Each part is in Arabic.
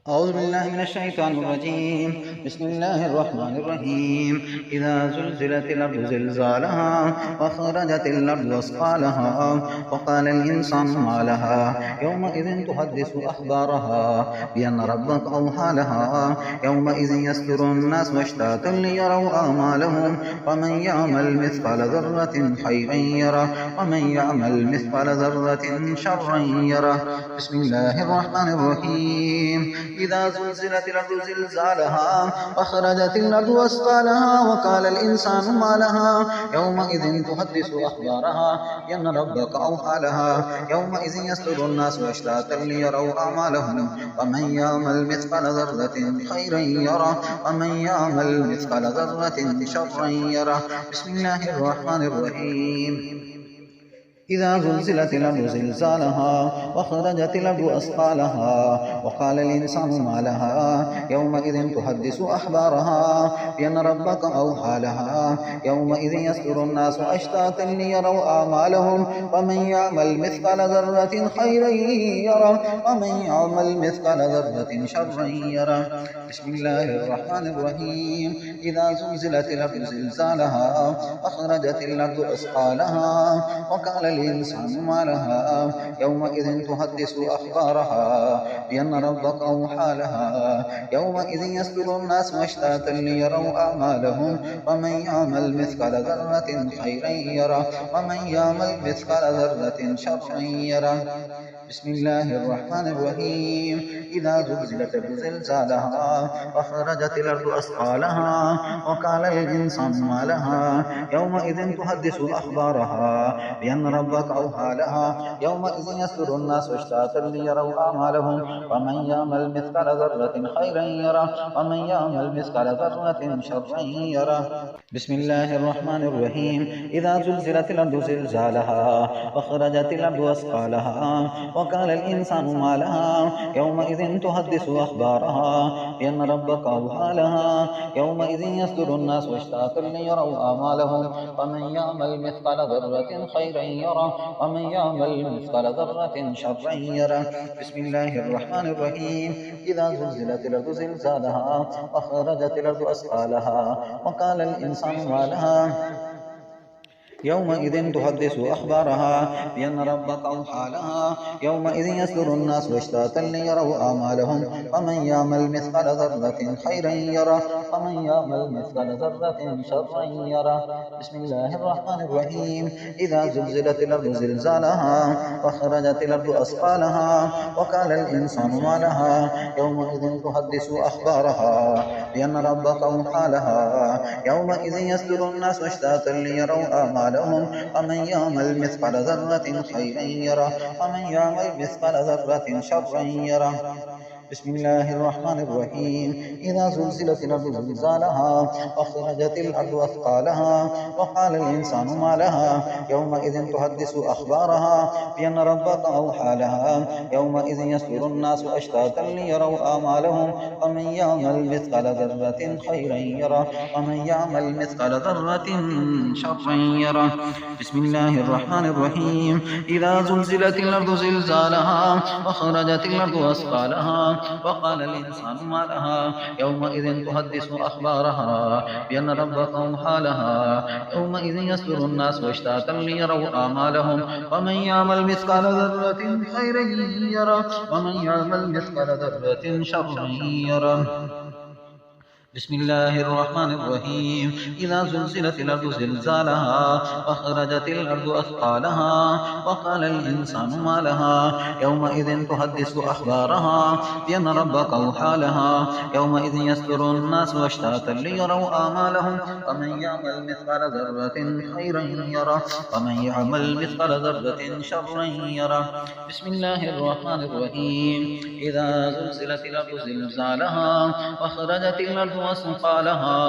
أعوذ بالله من الشيطان الرجيم. بسم الله الرحمن الرحيم. إذا زلزلت الأرض زلزالها وأخرجت الأرض أثقالها وقال الإنسان ما لها يومئذ تحدث أخبارها بأن ربك أوحى لها يومئذ يصدر الناس أشتاتا ليروا أعمالهم ومن يعمل مثقال ذرة خيرا يره ومن يعمل مثقال ذرة شرا يره. بسم الله الرحمن الرحيم. إذا زلزلت الأرض زلزالها وأخرجت الأرض أثقالها وقال الإنسان ما لها يومئذ تحدث أخبارها بأن ربك أوحى لها يومئذ يصدر الناس أشتاتا ليروا أعمالهم ومن يعمل مثقال ذرة خيرا يره ومن يعمل مثقال ذرة شرا يره. بسم الله الرحمن الرحيم. إذا زلزلت الأرض زلزالها وأخرجت الأرض أثقالها وقال الإنسان ما لها يومئذ تحدث أخبارها بأن ربك أوحى لها يومئذ يصدر الناس أشتاتا ليروا أعمالهم ومن يعمل مثقال ذرة خيرا يره ومن يعمل مثقال ذرة شرا يره. بسم الله الرحمن الرحيم. إذا زلزلت الأرض زلزالها وأخرجت الأرض أثقالها وقال الإنسان ما لها يومئذ تحدث أخبارها بأن ربك أوحى لها يومئذ يصدر الناس أشتاتا ليروا أعمالهم ومن يعمل مثقال ذرة خيرا يره ومن يعمل مثقال ذرة شرا يره. بسم الله الرحمن الرحيم. إذا زلزلت الأرض زلزالها وأخرجت الأرض أثقالها وقال الإنسان ما لها يومئذ تحدث أخبارها بأن ربك أوحى لها يومئذ يصدر الناس أشتاتا ليروا أعمالهم ومن يعمل مثقال ذرة خيرا يره ومن يعمل مثقال ذرة شرا يره. بسم الله الرحمن الرحيم. إذا زلزلت الأرض زلزالها وأخرجت الأرض أثقالها وقال الإنسان ما لها يومئذ تحدث أخبارها بأن ربك أوحى لها يومئذ يصدر الناس أشتاتا ليروا أعمالهم ومن يعمل مثقال ذرة خيرا يره ومن يعمل مثقال ذرة شرا يره. بسم الله الرحمن الرحيم. إذا زلزلت الأرض زلزالها وأخرجت الأرض أثقالها وقال الإنسان ما لها يومئذ تحدث أخبارها بأن ربك أوحى لها يومئذ يصدر الناس أشتاتا ليروا أعمالهم ومن يعمل مثقال ذرة خيرا يره ومن يعمل مثقال ذرة شرا يره. بسم الله الرحمن الرحيم. إذا زلزلت الأرض زلزالها وأخرجت الأرض أثقالها وقال الإنسان ما لها يومئذ تحدث أخبارها بأن ربك أوحى لها يومئذ يصدر الناس أشتاتا ليروا أعمالهم ومن يعمل مثقال ذرة خيرا يره ومن يعمل مثقال ذرة شرا يره. بسم الله الرحمن الرحيم. إذا زلزلت الأرض زلزالها وأخرجت الأرض أثقالها وقال الإنسان ما لها يومئذ تحدث أخبارها بأن ربك أوحى لها يومئذ يصدر الناس أشتاتا ليروا أعمالهم ومن يعمل مثقال ذرة خيرا يره ومن يعمل مثقال ذرة شرا يره. بسم الله الرحمن الرحيم. إذا زلزلت الأرض زلزالها وأخرجت الأرض أثقالها وقال الإنسان ما لها يومئذ تحدث أخبارها بأن ربك أوحى لها يومئذ يصدر الناس أشتاتا ليروا أعمالهم ومن يعمل مثقال ذرة خيرا يره ومن يعمل مثقال ذرة شرا يره. بسم الله الرحمن الرحيم. إذا زلزلت الأرض زلزالها وأخرجت الأرض أثقالها وقال الإنسان ما لها يومئذ تحدث أخبارها بأن ربك أوحى لها يومئذ يصدر الناس أشتاتا ليروا أعمالهم ومن يعمل مثقال ذرة خيرا يره ومن يعمل مثقال ذرة شرا يره. بسم الله الرحمن الرحيم. إذا زلزلت الأرض زلزالها وأخرجت الأرض أثقالها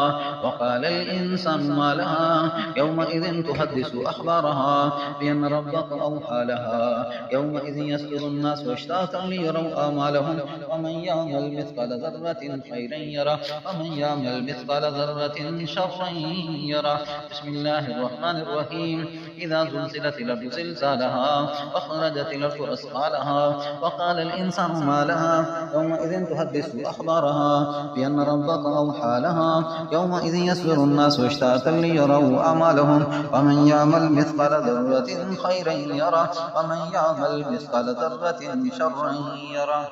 وقال الإنسان ما لها يومئذ تحدث أخبارها بأن ربك أوحى لها يومئذ يصدر الناس أشتاتا ليروا أعمالهم ومن يعمل مثقال ذرة خيرا يره ومن يعمل مثقال ذرة شرا يره. بسم الله الرحمن الرحيم. إذا زلزلت الأرض زلزالها وأخرجت الأرض أثقالها وقال الإنسان ما لها يومئذ تحدث أخبارها بأن ربك أوحى لها يومئذ يصدر الناس اشتاتا ليروا أعمالهم ومن يعمل مثقال ذرة خيرا يره ومن يعمل مثقال ذرة شرا يره.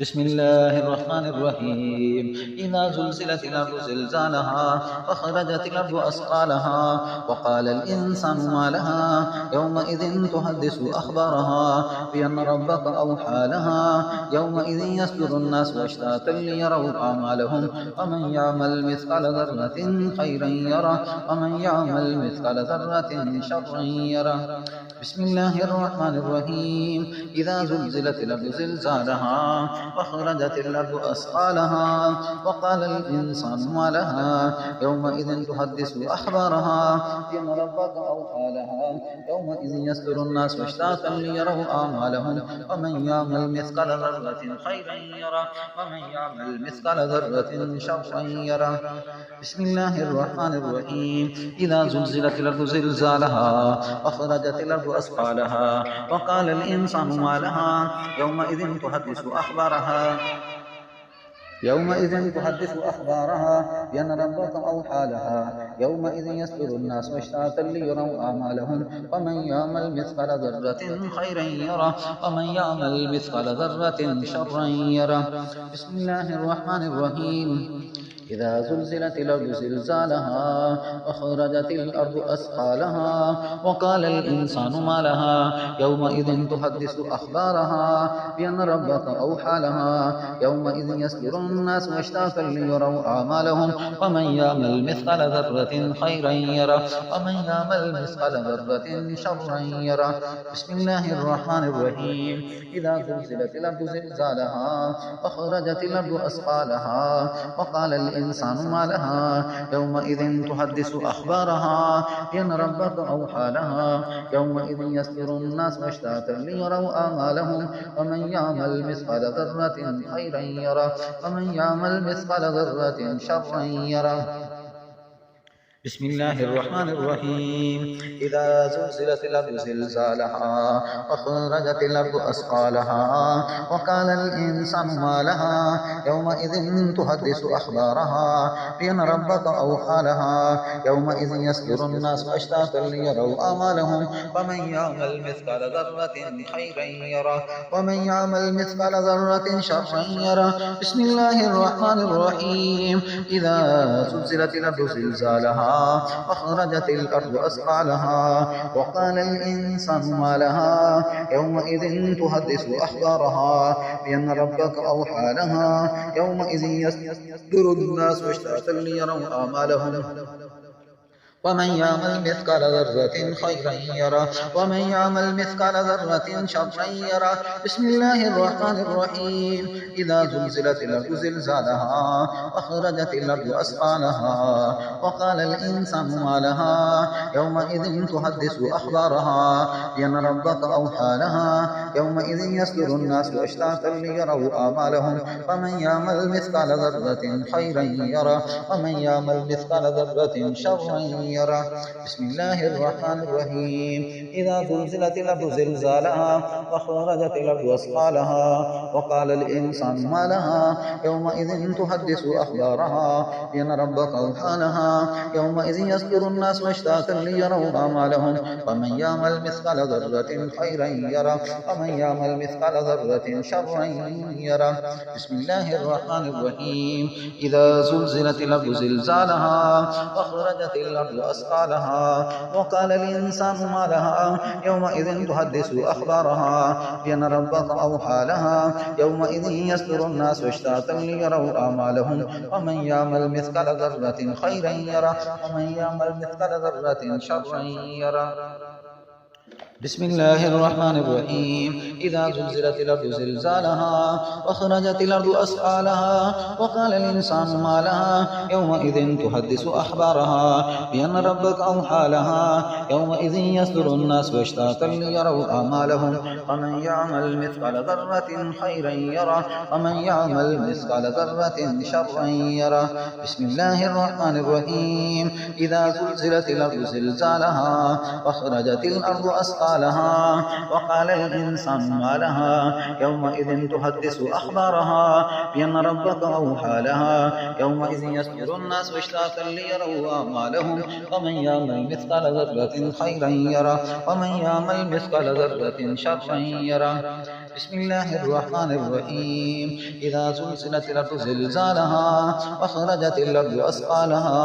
بسم الله الرحمن الرحيم إذا زلزلت الأرض زلزالها وأخرجت الأرض أثقالها وقال الإنسان ما لها يومئذ تحدث أخبارها بأن ربك أوحى لها يومئذ يصدر الناس أشتاتا ليروا أعمالهم ومن يعمل مثقال ذرة خيرا يره ومن يعمل مثقال ذرة شرا يره. بسم الله الرحمن الرحيم إذا زلزلت الأرض زلزالها وأخرجت الأرض أثقالها وقال الإنسان ما لها يومئذ تحدث أخبارها بأن ربك أوحى لها يومئذ يصدر الناس أشتاتا ليروا أعمالهم ومن يعمل مثقال ذرة خيرا يره ومن يعمل مثقال ذرة شرا يره. بسم الله الرحمن الرحيم إذا زلزلت الأرض زلزالها وأخرجت الأرض أثقالها وقال الإنسان ما لها يومئذ تحدث أخبارها بأن ربك أوحى لها يومئذ يصدر الناس أشتاتا ليروا أعمالهم ومن يعمل مثقال ذرة خيرا يره ومن يعمل مثقال ذرة شرا يره. بسم الله الرحمن الرحيم إذا زلزلت الأرض زلزالها وأخرجت الأرض أثقالها وقال الإنسان ما لها يومئذ تحدث أخبارها بأن ربك أوحى لها يومئذ يصدر الناس أشتاتا ليروا أعمالهم ومن يعمل مثقال ذرة خيرا يره ومن يعمل مثقال ذرة شرا يره. بسم الله الرحمن الرحيم إذا زلزلت الأرض زلزالها وأخرجت الأرض أثقالها وقال الإنسان ما لها يومئذ تحدث أخبارها بأن ربك أوحى لها يومئذ يصدر الناس أشتاتا ليروا أعمالهم ومن يعمل مثقال ذرة خيرا يره ومن يعمل مثقال ذرة شرا يره. بسم الله الرحمن الرحيم إذا زلزلت الأرض زلزالها وأخرجت الأرض أثقالها وقال الإنسان ما لها يومئذ تحدث أخبارها بأن ربك أوحى لها يومئذ يصدر الناس أشتاتا ليروا أعمالهم ومن يعمل مثقال ذرة خيرا يره ومن يعمل مثقال ذرة شرا يره. بسم الله الرحمن الرحيم إذا زلزلت الأرض زلزالها وأخرجت الأرض أثقالها وقال الإنسان ما لها يومئذ تحدث أخبارها بأن ربك أوحى لها يومئذ يصدر الناس أشتاتا ليروا أعمالهم ومن يعمل مثقال ذرة خيرا يره ومن يعمل مثقال ذرة شرا يره. بسم الله الرحمن الرحيم إذا زلزلت الأرض زلزالها وأخرجت الأرض أثقالها وقال الإنسان ما لها يومئذ تحدث أخبارها بأن ربك أوحى لها يومئذ يصدر الناس أشتاتا ليروا أعمالهم ومن يعمل مثقال ذرة خيرا يره ومن يعمل مثقال ذرة شرا يره. بسم الله الرحمن الرحيم إذا زلزلت الأرض زلزالها وأخرجت الأرض أثقالها وقال الإنسان ما لها يومئذ تحدث أخبارها بأن ربك أوحى لها يومئذ يصدر الناس أشتاتا ليروا أعمالهم ومن يعمل مثقال ذرة خيرا يره ومن يعمل مثقال ذرة شرا يره. بسم الله الرحمن الرحيم إذا زلزلت الأرض زلزالها وأخرجت الأرض أثقالها وقال الإنسان ما لها يومئذ تحدث أخبارها بأن ربك أوحى لها يومئذ يصدر الناس أشتاتا ليروا أعمالهم ومن يعمل مثقال ذرة خيرا يره ومن يعمل مثقال ذرة شرا يره. بسم الله الرحمن الرحيم إذا زلزلت الأرض زلزالها وأخرجت الأرض أثقالها وقال الإنسان ما لها يومئذ تحدث أخبارها بأن ربك أوحى لها يومئذ يصدر الناس أشتاتا ليروا أعمالهم ومن يعمل مثقال ذرة خيرا يره ومن يعمل مثقال ذرة شرا يره بسم الله الرحمن الرحيم إذا زلزلت الأرض زلزالها وأخرجت الأرض أثقالها وقال الإنسان ما لها يومئذ تحدث أخبارها بأن ربك أوحى لها يومئذ يصدر الناس أشتاتا ليروا أعمالهم ومن يعمل مثقال ذرة خيرا يره ومن يعمل مثقال ذرة شرا يره بسم الله الرحمن الرحيم إذا زلزلت الأرض زلزالها وأخرجت الأرض أثقالها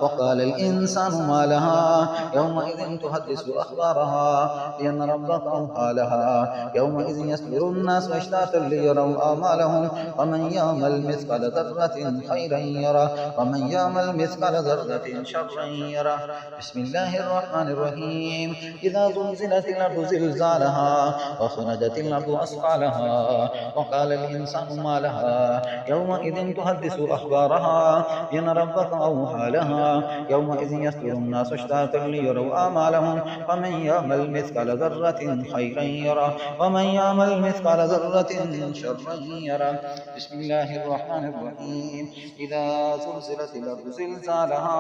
وقال الإنسان ما لها يومئذ تحدث أخبارها بأن ربك أوحى لها يومئذ يصدر الناس أشتاتا ليروا أعمالهم ومن يعمل مثقال ذرة خيرا يره ومن يعمل مثقال ذرة شرا يره بسم الله الرحمن الرحيم إذا زلزلت الأرض زلزالها وأخرجت الأرض أثقالها وقال الإنسان ما لها يومئذ تحدث أخبارها بأن ربك أوحى لها يومئذ يصدر الناس أشتاتا ليروا أعمالهم ومن يعمل مثقال ذرة خيرا يره ومن يعمل مثقال ذرة شرا يره بسم الله الرحمن الرحيم إذا زلزلت الأرض زلزالها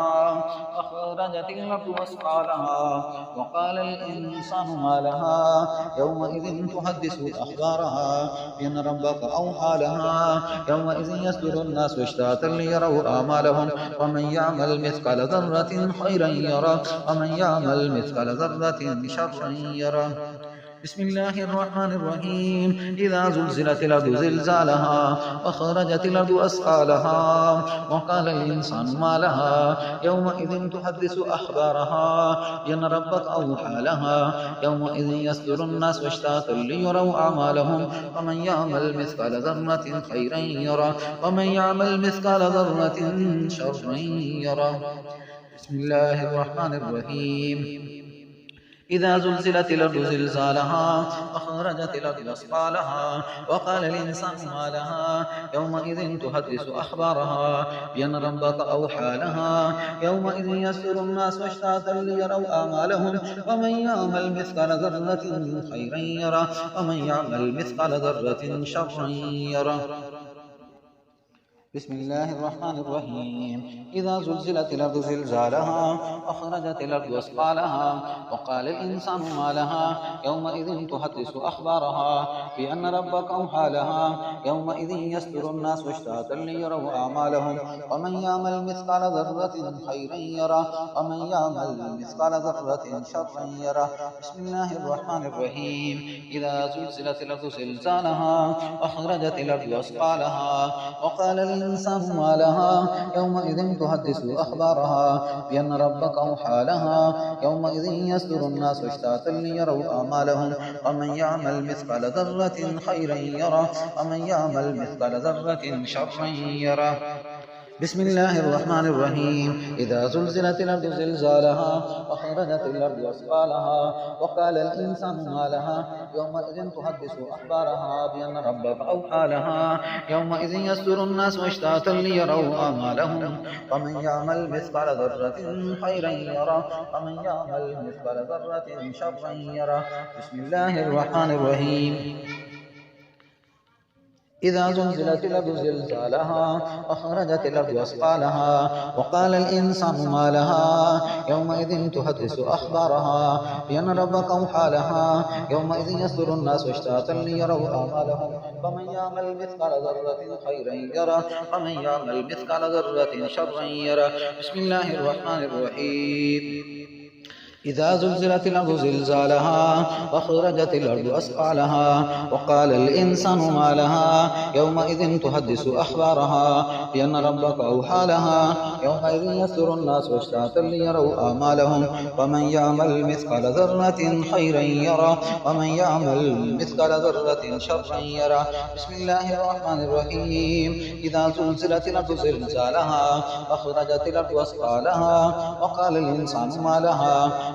أخرجت الأرض أثقالها وقال الإنسان ما لها يومئذ تحدث أخبارها بأن ربك أوحى لها يومئذ يصدر الناس أشتاتا ليروا أعمالهم ومن يعمل مثقال ذرة خيرا يره ومن يعمل مثقال ذرة شرا يره بسم الله الرحمن الرحيم إذا زلزلت الأرض زلزالها وأخرجت الأرض أثقالها وقال الإنسان ما لها يومئذ تحدث أخبارها بأن ربك أوحى لها يومئذ يصدر الناس أشتاتا ليروا أعمالهم ومن يعمل مثقال ذرة خيرا يره ومن يعمل مثقال ذرة شرا يره بسم الله الرحمن الرحيم إذا زلزلت الأرض زلزالها أخرجت الأرض أثقالها وقال الإنسان ما لها يومئذ تحدث أخبارها بأن ربك أوحى لها يومئذ يصدر الناس أشتاتا ليروا أعمالهم ومن يعمل مثقال ذرة خيرا يره ومن يعمل مثقال ذرة شرا يره بسم الله الرحمن الرحيم إذا زلزلت الأرض زلزالها أخرجت الأرض أثقالها وقال الإنسان ما لها يومئذ تحدث أخبارها بأن ربك أوحى لها يومئذ يصدر الناس أشتاتا ليروا أعمالهم ومن يعمل مثقال ذرة خيرا يره ومن يعمل مثقال ذرة شرا يره بسم الله الرحمن الرحيم إذا زلزلت الأرض زلزالها أخرجت الأرض أثقالها وقال الإنسان ما لها يومئذ تحدث أخبارها بأن ربك أوحى لها يومئذ يصدر الناس أشتاتا ليروا أعمالهم ومن يعمل مثقال ذرة خيرا يره ومن يعمل مثقال ذرة شرا يره بسم الله الرحمن الرحيم إذا زلزلت الأرض زلزالها وأخرجت الأرض أثقالها وقال الإنسان ما لها يومئذ تحدث أخبارها بأن ربك أوحى لها يومئذ يصدر الناس أشتاتا ليروا أعمالهم ومن يعمل مثقال ذرة خيرا يره ومن يعمل مثقال ذرة شرا يره بسم الله الرحمن الرحيم إذا زلزلت الأرض زلزالها أخرجت الأرض أثقالها وقال الإنسان ما لها يومئذ تحدث أخبارها بأن ربك أوحى لها يومئذ يصدر الناس أشتاتا ليروا أعمالهم ومن يعمل مثقال ذرة خيرا يره ومن يعمل مثقال ذرة شرا يره بسم الله الرحمن الرحيم إذا زلزلت الأرض زلزالها وأخرجت الأرض أثقالها وقال الإنسان ما لها يومئذ تحدث أخبارها بأن ربك أوحى لها يومئذ يصدر الناس أشتاتا ليروا أعمالهم ومن يعمل مثقال ذرة خيرا يره ومن يعمل مثقال ذرة شرا يره بسم الله الرحمن الرحيم إذا زلزلت الأرض زلزالها وأخرجت الأرض أثقالها وقال الإنسان ما لها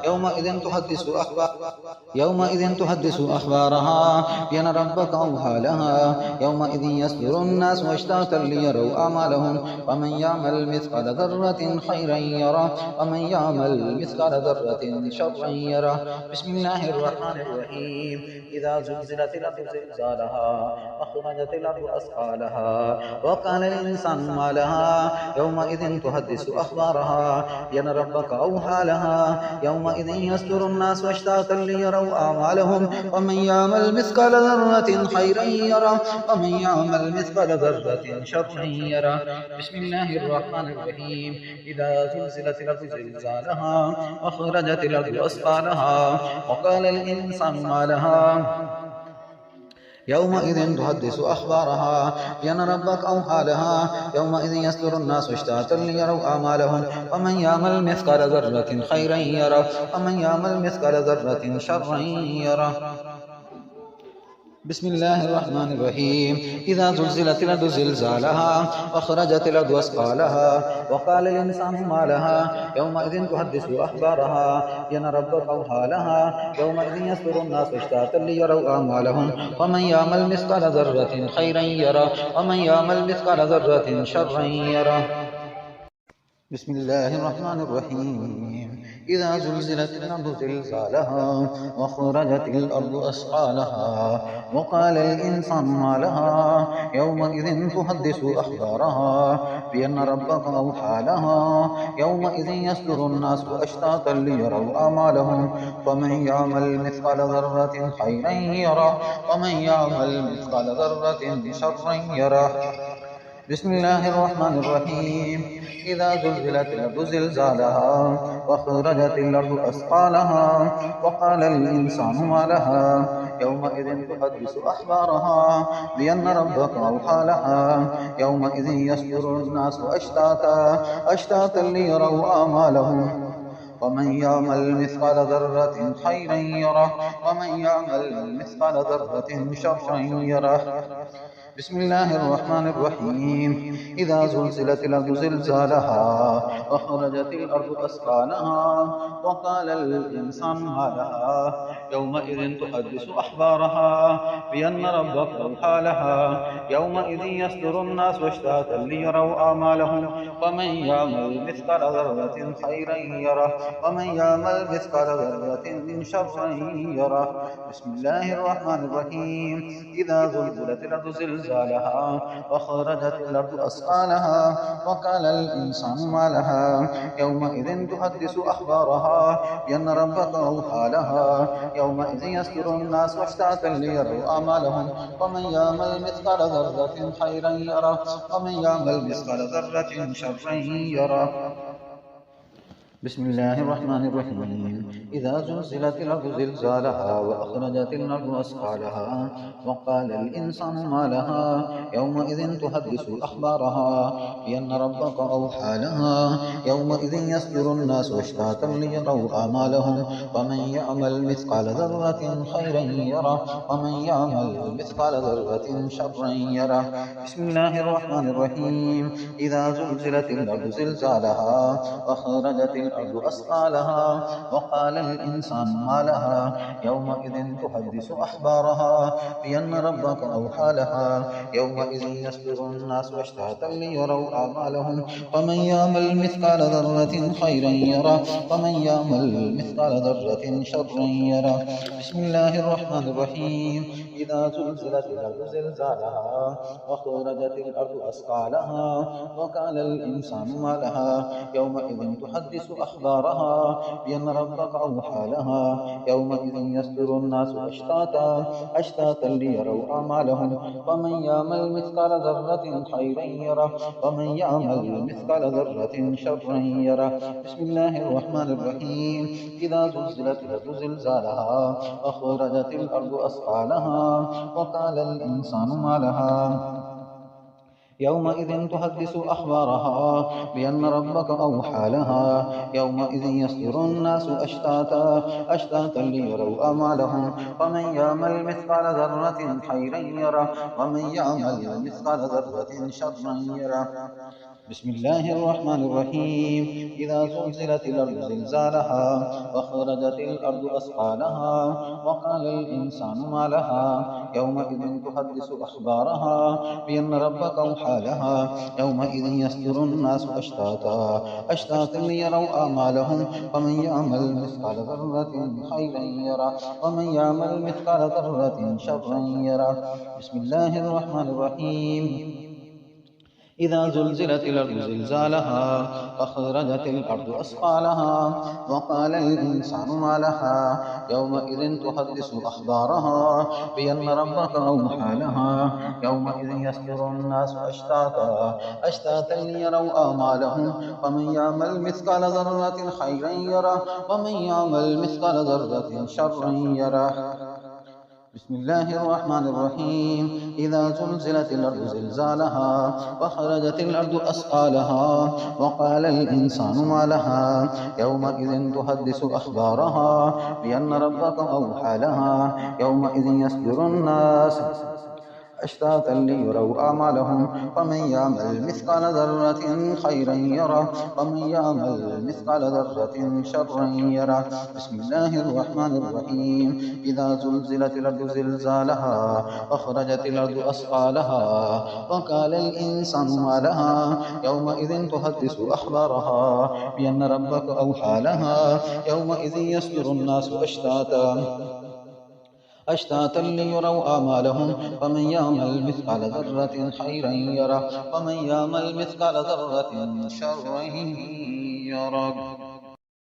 يومئذ تحدث أخبارها بأن ربك أوحى لها يومئذ يصدر الناس أشتاتا ليروا أعمالهم ومن يعمل مثقال ذرة خيرا يره ومن يعمل مثقال ذرة شرا يره. بسم الله الرحمن الرحيم. إذا زلزلت الأرض زلزالها وأخرجت الأرض أثقالها وقال الإنسان ما لها يومئذ تحدث أخبارها بأن ربك أوحى لها يومئذ يصدر الناس أشتاتا ليروا أعمالهم ومن يعمل مثقال ذرة خيرا يره ومن يعمل مثقال ذرة شرا يره. بسم الله الرحمن الرحيم. إذا زلزلت الأرض زلزالها وأخرجت الأرض أثقالها وقال الإنسان ما لها يومئذ تحدث أخبارها بأن ربك أوحى لها يومئذ يصدر الناس أشتاتا ليروا أعمالهم ومن يعمل مثقال ذرة خيرا يره ومن يعمل مثقال ذرة شرا يره. بسم الله الرحمن الرحيم. إذا زلزلت الأرض زلزالها وأخرجت الأرض أثقالها وقال الإنسان ما لها يومئذ تحدث أخبارها بأن ربك أوحى لها يومئذ يصدر الناس أشتاتا ليروا أعمالهم ومن يعمل مثقال ذرة خيرا يره ومن يعمل مثقال ذرة شرا يره. بسم الله الرحمن الرحيم. إذا زلزلت الأرض زلزالها وأخرجت الأرض أثقالها وقال الإنسان ما لها يومئذ تحدث أخبارها بأن ربك أوحى لها يومئذ يصدر الناس أشتاتا ليروا أعمالهم ومن يعمل مثقال ذرة خيرا يره ومن يعمل مثقال ذرة شرا يره. بسم الله الرحمن الرحيم. إذا زلزلت الأرض زلزالها وأخرجت الأرض أثقالها وقال الإنسان ما لها يومئذ تحدث أخبارها بأن ربك أوحى لها يومئذ يصدر الناس أشتاتا ليروا أعمالهم ومن يعمل مثقال ذرة خيرا يره ومن يعمل مثقال ذرة شرا يره. بسم الله الرحمن الرحيم. إذا زلزلت الأرض زلزالها وأخرجت الأرض أثقالها وقال الإنسان ما لها يومئذ تحدث أخبارها بأن ربك أوحى لها يومئذ يصدر الناس أشتاتا ليروا أعمالهم ومن يعمل مثقال ذرة خيرا يره ومن يعمل مثقال ذرة شرا يره. بسم الله الرحمن الرحيم. إذا زلزلت الأرض زلزالها وأخرجت الأرض أثقالها وقال الإنسان ما لها يومئذ تحدث أخبارها بأن ربك أوحى لها يومئذ يصدر الناس أشتاتا ليروا أعمالهم ومن يعمل مثقال ذرة خيرا يره ومن يعمل مثقال ذرة شرا يره. بسم الله الرحمن الرحيم. إذا زلزلت الأرض زلزالها وأخرجت الأرض أثقالها وقال الإنسان ما لها يومئذ تحدث أخبارها بأن ربك أوحى لها يومئذ يصدر الناس أشتاتا ليروا أعمالهم ومن يعمل مثقال ذرة خيرا يره ومن يعمل مثقال ذرة شرا يره. بسم الله الرحمن الرحيم. إذا زلزلت الأرض زلزالها وأخرجت الأرض أثقالها وقال الإنسان ما لها يومئذ تحدث أخبارها بأن ربك أوحى لها يومئذ يصدر الناس أشتاتا ليروا أعمالهم ومن يعمل مثقال ذرة خيرا يره ومن يعمل مثقال ذرة شرا يره. بسم الله الرحمن الرحيم. إذا زلزلت الأرض زلزالها وأخرجت الأرض أثقالها وقال الإنسان ما لها يومئذ تحدث أخبارها بأن ربك أوحى لها يومئذ يصدر الناس أشتاتا ليروا أعمالهم ومن يعمل مثقال ذرة خيرا يره ومن يعمل مثقال ذرة شرا يره. بسم الله الرحمن الرحيم. إذا زلزلت الأرض زلزالها وأخرجت الأرض أثقالها وقال الإنسان ما لها يومئذ تحدث أخبارها بأن ربك أوحى لها يومئذ يصدر الناس أشتاتا ليروا أعمالهم ومن يعمل مثقال ذرة خيرا يره ومن يعمل مثقال ذرة شرا يره. بسم الله الرحمن الرحيم إذا زلزلت الأرض زلزالها وأخرجت الأرض أثقالها وقال الإنسان ما لها يومئذ تحدث أخبارها بأن ربك أوحى لها يومئذ يصدر الناس أشتاتا ليروا أعمالهم ومن يعمل مثقال ذرة خيرا يره ومن يعمل مثقال ذرة شرا يره. بسم الله الرحمن الرحيم إذا زلزلت الأرض زلزالها أخرجت الأرض أثقالها وقال الإنسان ما لها يومئذ تحدث أخبارها بأن ربك أوحى لها يومئذ يصدر الناس أشتاتا ليروا أعمالهم ومن يعمل مثقال ذرة خيرا يره ومن يعمل مثقال ذرة شرا يره. بسم الله الرحمن الرحيم إذا زلزلت الأرض زلزالها وخرجت الأرض أثقالها وقال الإنسان ما لها يومئذ تحدث أخبارها بأن ربك أوحى لها يومئذ يصدر الناس أشتاتا ليروا أعمالهم ومن يعمل مثقال ذرة خيرا يره ومن يعمل مثقال ذرة شرا يره. بسم الله الرحمن الرحيم إذا زلزلت الأرض زلزالها وأخرجت الأرض أثقالها وقال الإنسان ما لها يومئذ تحدث أخبارها بأن ربك أوحى لها يومئذ يصدر الناس أشتاتا ليروا أعمالهم ومن يعمل مثقال ذرة خيرا يره ومن يعمل مثقال ذرة شرا يره.